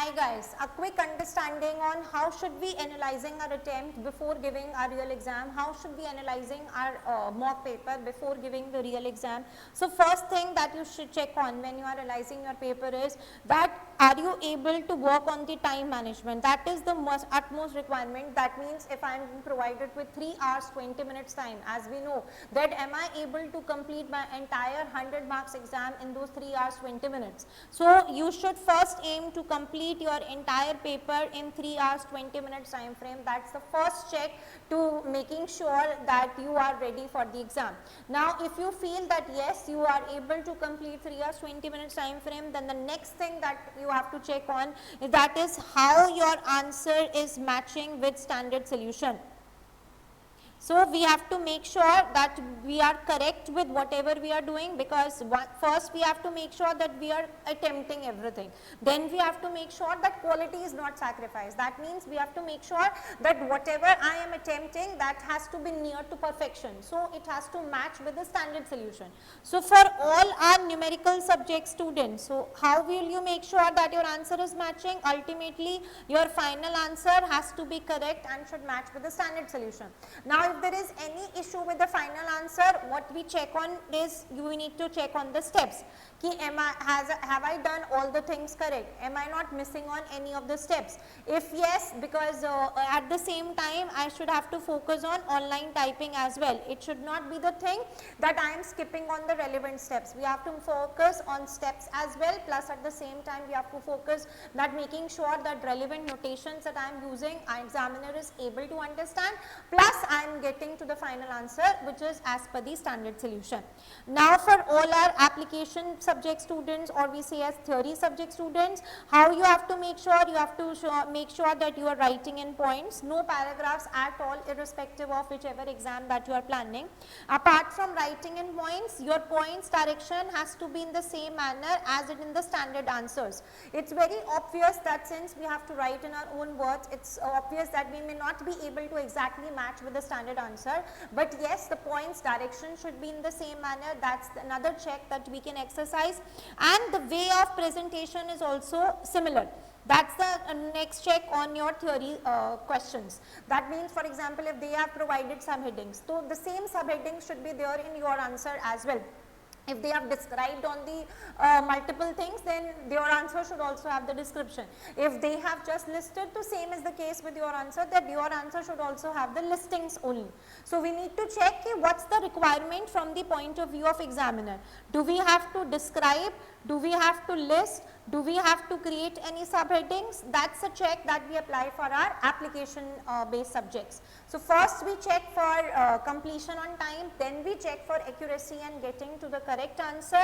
Hi guys, a quick understanding on how should we analyzing our attempt before giving our real exam, how should we analyzing our mock paper before giving the real exam. So first thing that you should check on when you are analyzing your paper is that are you able to work on the time management. That is the utmost requirement. That means if I am provided with 3 hours 20 minutes time, as we know that am I able to complete my entire 100 marks exam in those 3 hours 20 minutes. So you should first aim to complete your entire paper in 3 hours 20 minutes time frame. That's the first check to making sure that you are ready for the exam. Now if you feel that yes, you are able to complete 3 hours 20 minutes time frame, then the next thing that you have to check on is that is how your answer is matching with standard solution. So we have to make sure that we are correct with whatever we are doing, because first we have to make sure that we are attempting everything. Then we have to make sure that quality is not sacrificed. That means we have to make sure that whatever I am attempting, that has to be near to perfection. So it has to match with the standard solution. So for all our numerical subject students, so how will you make sure that your answer is matching? Ultimately your final answer has to be correct and should match with the standard solution. Now if there is any issue with the final answer, what we check on is you need to check on the steps. Have I done all the things correct? Am I not missing on any of the steps? If yes, because at the same time I should have to focus on online typing as well. It should not be the thing that I am skipping on the relevant steps. We have to focus on steps as well, plus at the same time we have to focus that making sure that relevant notations that I am using, our examiner is able to understand, plus I am getting to the final answer which is as per the standard solution. Now for all our application subject students, or we say as theory subject students, how you have to make sure? You have to make sure that you are writing in points, no paragraphs at all, irrespective of whichever exam that you are planning. Apart from writing in points, your points direction has to be in the same manner as it in the standard answers. It's very obvious that since we have to write in our own words, it's obvious that we may not be able to exactly match with the standard answer, but yes, the points direction should be in the same manner. That's another check that we can exercise, and the way of presentation is also similar. That's the next check on your theory questions. That means, for example, if they have provided subheadings, so the same subheadings should be there in your answer as well. If they have described on the multiple things, then your answer should also have the description. If they have just listed, the same is the case with your answer, that your answer should also have the listings only. So we need to check what's the requirement from the point of view of examiner. Do we have to describe? Do we have to list? Do we have to create any subheadings? That's a check that we apply for our application based subjects. So first we check for completion on time, then we check for accuracy and getting to the correct answer,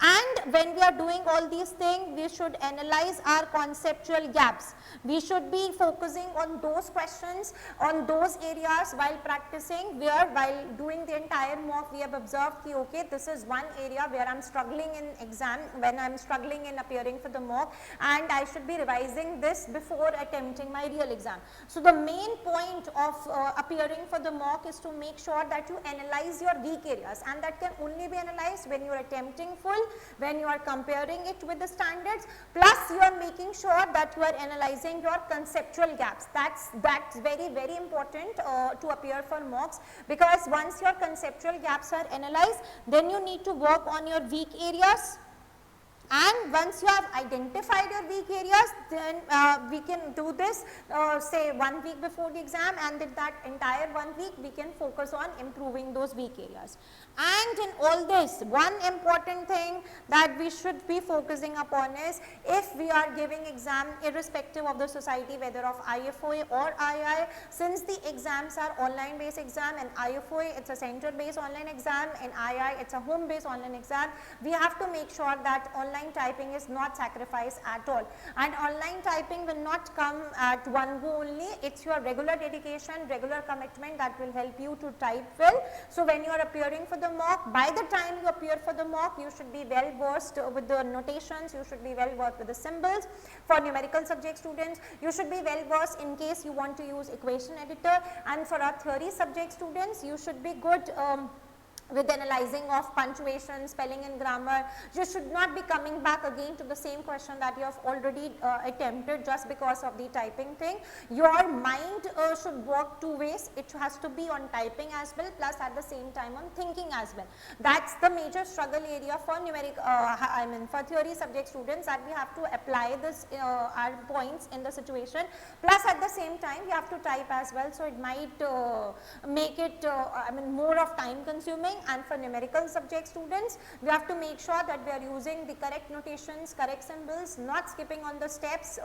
and when we are doing all these things, we should analyze our conceptual gaps. We should be focusing on those questions, on those areas while practicing, where while doing the entire mock we have observed ki, okay, this is one area where I am struggling in exam, when I am struggling in appearing for the mock, and I should be revising this before attempting my real exam. So the main point of appearing for the mock is to make sure that you analyze your weak areas, and that can only be analyzed when you are attempting full, when you are comparing it with the standards, plus you are making sure that you are analyzing your conceptual gaps. That's very important to appear for mocks, because once your conceptual gaps are analyzed, then you need to work on your weak areas. And once you have identified your weak areas, then we can do this say 1 week before the exam, and in that entire 1 week we can focus on improving those weak areas. And in all this, one important thing that we should be focusing upon is, if we are giving exam irrespective of the society, whether of IFOA or II, since the exams are online based exam, and IFOA it's a center based online exam, and II it's a home based online exam, we have to make sure that online typing is not sacrificed at all. And online typing will not come at one go only, it's your regular dedication, regular commitment that will help you to type well. So when you are appearing for the mock, by the time you appear for the mock, you should be well versed with the notations, you should be well versed with the symbols. For numerical subject students, you should be well versed in case you want to use equation editor, and for our theory subject students, you should be good with analyzing of punctuation, spelling and grammar. You should not be coming back again to the same question that you have already attempted just because of the typing thing. Your mind should work two ways. It has to be on typing as well, plus at the same time on thinking as well. That's the major struggle area for numeric, for theory subject students, that we have to apply this our points in the situation, plus at the same time we have to type as well. So it might make it more of time consuming. And for numerical subject students, we have to make sure that we are using the correct notations, correct symbols, not skipping on the steps,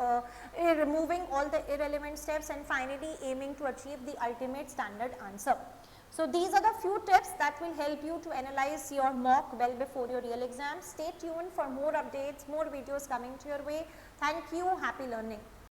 removing all the irrelevant steps, and finally aiming to achieve the ultimate standard answer. So these are the few tips that will help you to analyze your mock well before your real exam. Stay tuned for more updates, more videos coming to your way. Thank you. Happy learning.